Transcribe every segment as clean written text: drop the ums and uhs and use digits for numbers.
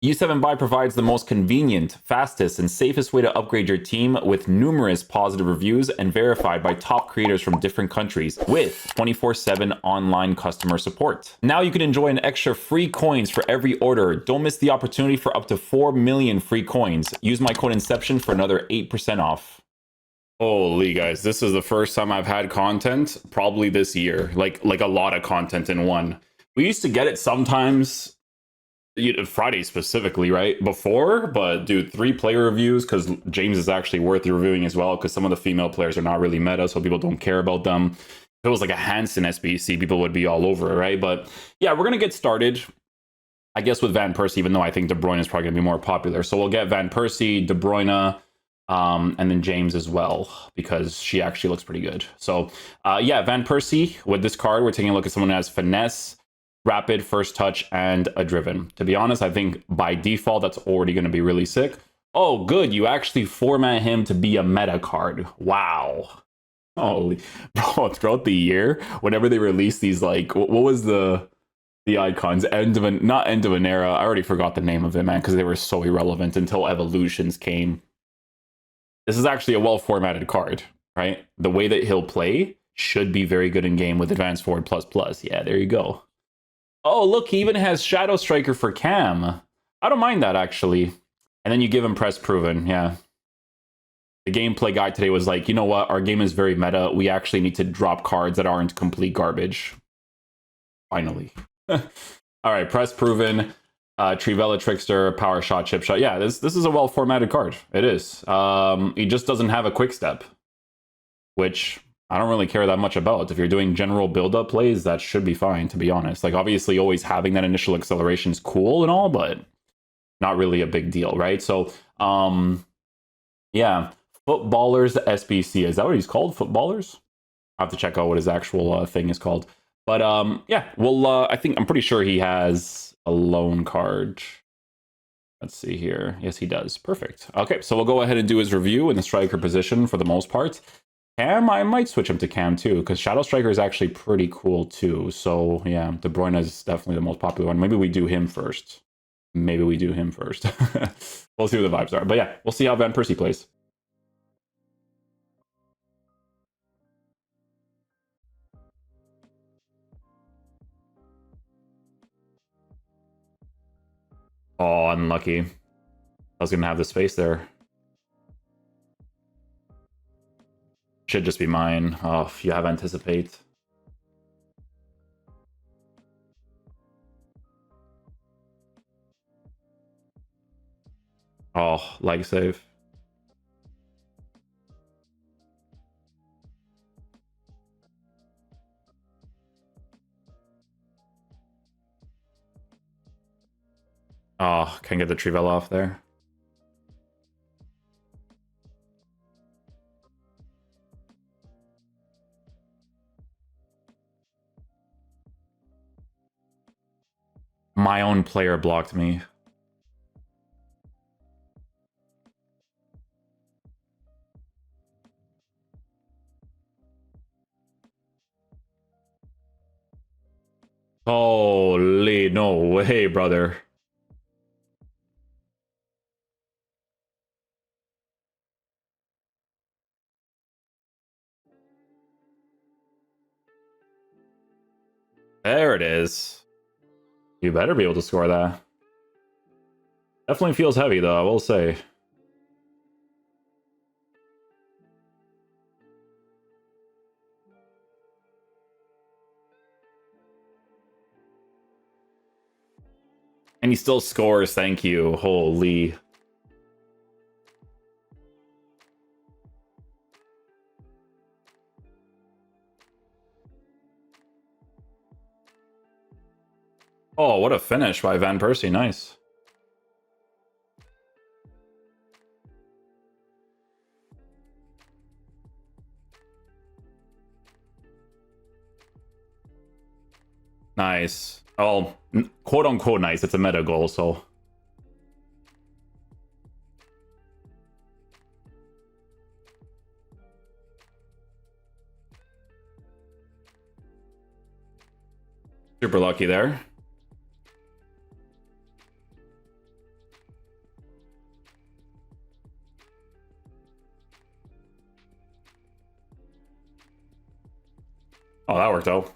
U7 Buy provides the most convenient, fastest, and safest way to upgrade your team with numerous positive reviews and verified by top creators from different countries with 24/7 online customer support. Now you can enjoy an extra free coins for every order. Don't miss the opportunity for up to 4 million free coins. Use my code Inception for another 8% off. Holy guys, this is the first time I've had content probably this year. Like a lot of content in one. We used to get it sometimes, Friday specifically, right? Before, but dude, 3 player reviews, because James is actually worth reviewing as well, because some of the female players are not really meta, so people don't care about them. If it was like a Hansen SBC, people would be all over it, right? But yeah, we're gonna get started, I guess, with Van Persie, even though I think De Bruyne is probably gonna be more popular. So we'll get Van Persie, De Bruyne, and then James as well, because she actually looks pretty good. So yeah, Van Persie, with this card, we're taking a look at someone who has finesse, rapid, first touch, and a driven. To be honest, I think by default, that's already going to be really sick. Oh, good. You actually format him to be a meta card. Wow. Holy, bro, throughout the year, whenever they release these, like, what was the icons? Not end of an era. I already forgot the name of it, man, because they were so irrelevant until evolutions came. This is actually a well-formatted card, right? The way that he'll play should be very good in game with advanced forward plus. Yeah, there you go. Oh, look, he even has Shadow Striker for Cam. I don't mind that, actually. And then you give him Press Proven, yeah. The gameplay guide today was like, you know what? Our game is very meta. We actually need to drop cards that aren't complete garbage. Finally. All right, Press Proven, Trivella Trickster, Power Shot, Chip Shot. Yeah, this is a well-formatted card. It is. He just doesn't have a Quick Step, which I don't really care that much about. If you're doing general build-up plays, that should be fine, to be honest. Like, obviously, always having that initial acceleration is cool and all, but not really a big deal, right? So, yeah, Footballers SBC. Is that what he's called? Footballers? I have to check out what his actual thing is called. But, yeah, well, I'm pretty sure he has a loan card. Let's see here. Yes, he does. Perfect. Okay, so we'll go ahead and do his review in the striker position for the most part. Cam, I might switch him to Cam too, because Shadow Striker is actually pretty cool too. So yeah, De Bruyne is definitely the most popular one. Maybe we do him first. We'll see what the vibes are. But yeah, we'll see how Van Persie plays. Oh, unlucky. I was going to have the space there. Should just be mine. Oh, if you have Anticipate. Oh, leg save. Oh, can't get the Trivella off there. My own player blocked me. Holy, no way, brother. There it is. You better be able to score that. Definitely feels heavy, though, I will say. And he still scores, thank you. Holy. Oh, what a finish by Van Persie. Nice. Nice. Oh, quote unquote nice. It's a meta goal, so. Super lucky there. Oh, that worked out.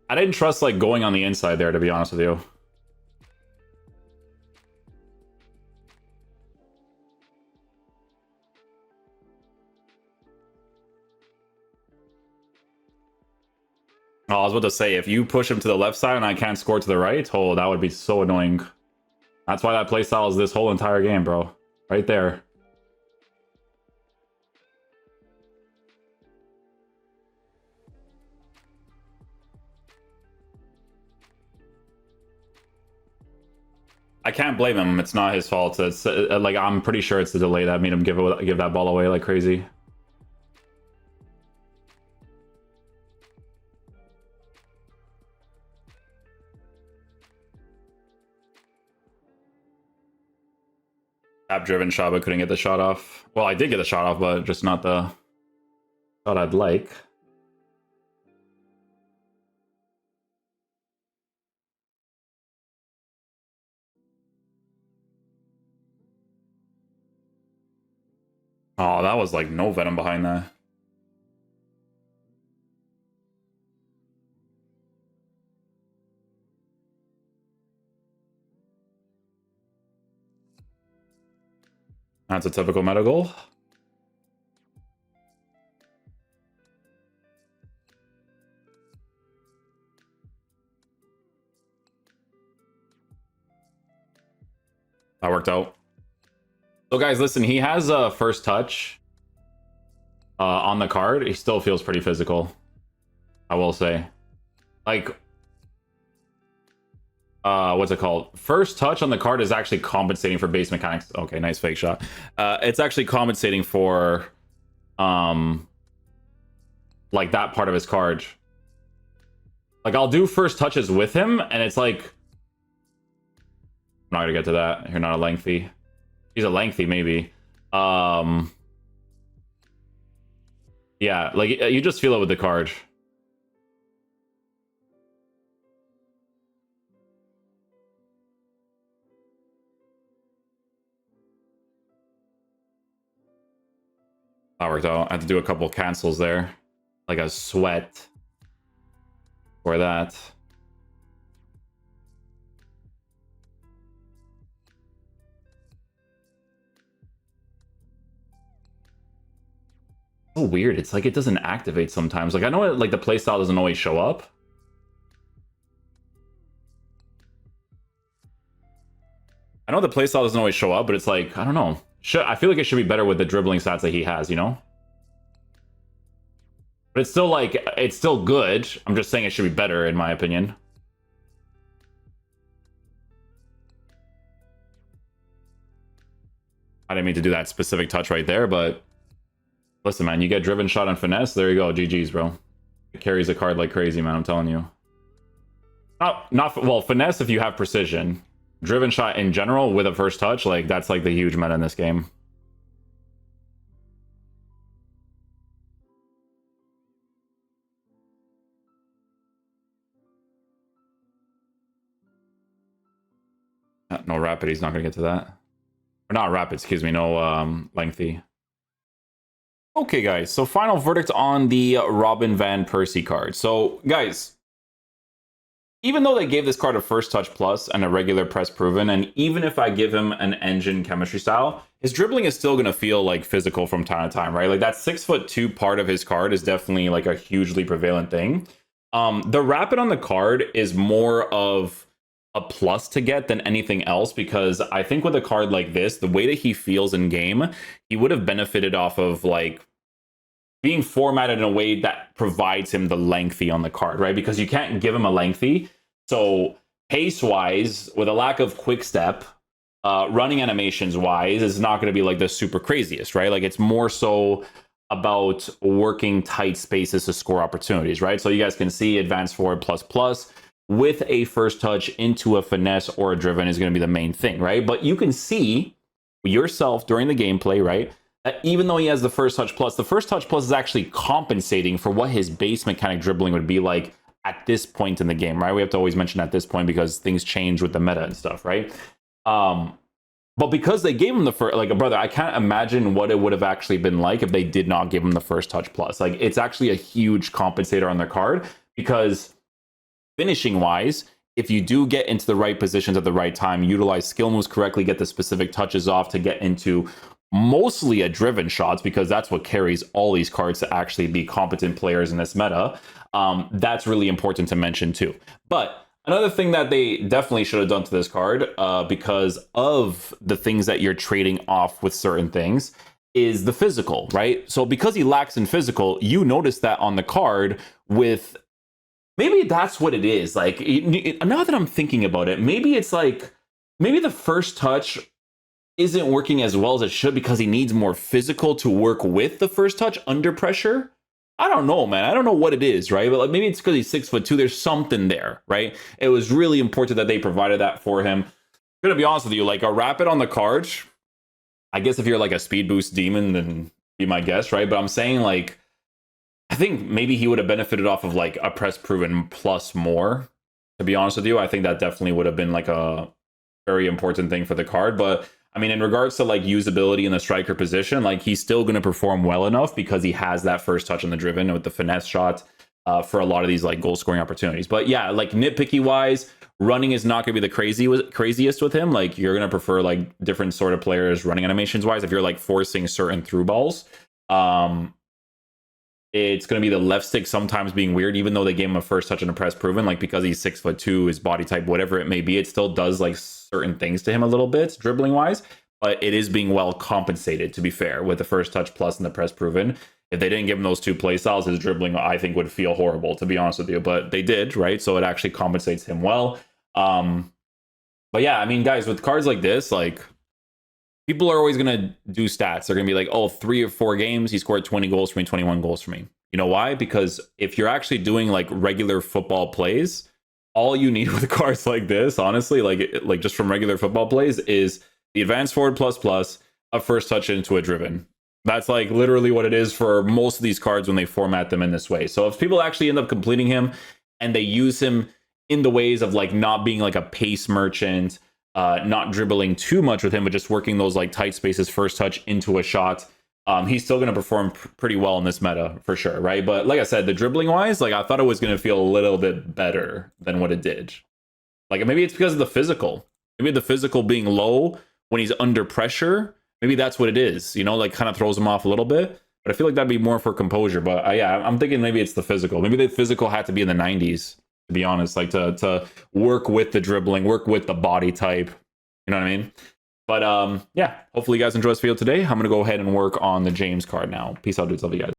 I didn't trust like going on the inside there, to be honest with you. Oh, I was about to say, if you push him to the left side and I can't score to the right, oh, that would be so annoying. That's why that playstyle is this whole entire game, bro. Right there. I can't blame him. It's not his fault. It's like, I'm pretty sure it's the delay that made him give that ball away like crazy. Tap-driven shot, but couldn't get the shot off. Well, I did get the shot off, but just not the shot I'd like. Oh, that was like no venom behind that. That's a typical meta goal. That worked out. So guys, listen, he has a first touch on the card. He still feels pretty physical, I will say. Like, what's it called? First touch on the card is actually compensating for base mechanics. Okay, nice fake shot. It's actually compensating for like that part of his card. Like, I'll do first touches with him, and it's like, I'm not gonna get to that. You're not a lengthy. He's a lengthy, maybe. Yeah, like, you just feel it with the card. That worked out. I had to do a couple cancels there. Like a sweat for that. So weird. It's like it doesn't activate sometimes. Like, I know like the playstyle doesn't always show up. I know the playstyle doesn't always show up, but it's like, I don't know. I feel like it should be better with the dribbling stats that he has, you know? But it's still like, it's still good. I'm just saying it should be better, in my opinion. I didn't mean to do that specific touch right there, but listen, man, you get driven shot and finesse, there you go. GG's, bro. It carries a card like crazy, man, I'm telling you. Well, finesse if you have precision. Driven shot in general with a first touch, like, that's like the huge meta in this game. No rapid, he's not gonna get to that. Or not rapid, excuse me, no lengthy. Okay, guys, so final verdict on the Robin van Persie card. So, guys, even though they gave this card a first touch plus and a regular press proven, and even if I give him an engine chemistry style, his dribbling is still going to feel like physical from time to time, right? Like, that 6'2" part of his card is definitely like a hugely prevalent thing. The rapid on the card is more of a plus to get than anything else, because I think with a card like this, the way that he feels in game, he would have benefited off of like being formatted in a way that provides him the lengthy on the card, right? Because you can't give him a lengthy. So pace-wise, with a lack of quick step, running animations-wise, is not going to be like the super craziest, right? Like, it's more so about working tight spaces to score opportunities, right? So you guys can see advanced forward plus with a first touch into a finesse or a driven is going to be the main thing, right? But you can see yourself during the gameplay, right? Even though he has the first touch plus is actually compensating for what his base mechanic dribbling would be like at this point in the game, right? We have to always mention at this point because things change with the meta and stuff, right? But because they gave him the first, like, brother, I can't imagine what it would have actually been like if they did not give him the first touch plus. Like, it's actually a huge compensator on their card, because finishing wise, if you do get into the right positions at the right time, utilize skill moves correctly, get the specific touches off to get into mostly a driven shots, because that's what carries all these cards to actually be competent players in this meta. That's really important to mention too. But another thing that they definitely should have done to this card, because of the things that you're trading off with certain things, is the physical, right? So because he lacks in physical, you notice that on the card with, maybe that's what it is. Like, now that I'm thinking about it, maybe it's like, maybe the first touch isn't working as well as it should because he needs more physical to work with the first touch under pressure. I don't know, man. I don't know what it is, right? But like, maybe it's because he's 6'2". There's something there, right? It was really important that they provided that for him. I'm gonna be honest with you, like a rapid on the card, I guess if you're like a speed boost demon, then be my guess, right? But I'm saying, like, I think maybe he would have benefited off of like a press proven plus more, to be honest with you. I think that definitely would have been like a very important thing for the card. But I mean, in regards to like usability in the striker position, like he's still going to perform well enough because he has that first touch on the driven with the finesse shot for a lot of these like goal scoring opportunities. But yeah, like nitpicky wise, running is not going to be the craziest with him. Like you're going to prefer like different sort of players running animations wise. If you're like forcing certain through balls, it's going to be the left stick sometimes being weird, even though they gave him a first touch and a press proven, like because he's 6'2", his body type, whatever it may be, it still does like certain things to him a little bit dribbling wise, but it is being well compensated, to be fair, with the first touch plus and the press proven. If they didn't give him those two play styles, his dribbling, I think, would feel horrible, to be honest with you, but they did, right? So it actually compensates him well. But yeah, I mean, guys, with cards like this, like, people are always going to do stats. They're going to be like, oh, 3 or 4 games, he scored 20 goals for me, 21 goals for me. You know why? Because if you're actually doing like regular football plays, all you need with cards like this, honestly, like just from regular football plays, is the advanced forward plus plus, a first touch into a driven. That's like literally what it is for most of these cards when they format them in this way. So if people actually end up completing him and they use him in the ways of like not being like a pace merchant, not dribbling too much with him, but just working those like tight spaces, first touch into a shot, he's still going to perform pretty well in this meta for sure, right? But like I said, the dribbling wise, like I thought it was going to feel a little bit better than what it did. Like maybe it's because of the physical. Maybe the physical being low when he's under pressure, maybe that's what it is, you know, like kind of throws him off a little bit. But I feel like that'd be more for composure. But yeah, I'm thinking maybe it's the physical. Maybe the physical had to be in the 90s, to be honest, like to work with the dribbling, work with the body type. You know what I mean? But yeah, hopefully you guys enjoy this video today. I'm going to go ahead and work on the James card now. Peace out, dudes. Love you guys.